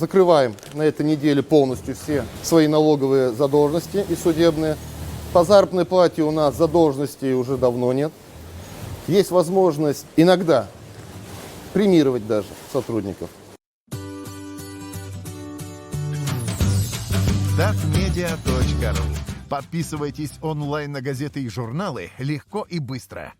закрываем на этой неделе полностью все свои налоговые задолженности и судебные. По заработной плате у нас задолженностей уже давно нет. Есть возможность иногда премировать даже сотрудников. Dafmedia.ru. Подписывайтесь онлайн на газеты и журналы легко и быстро.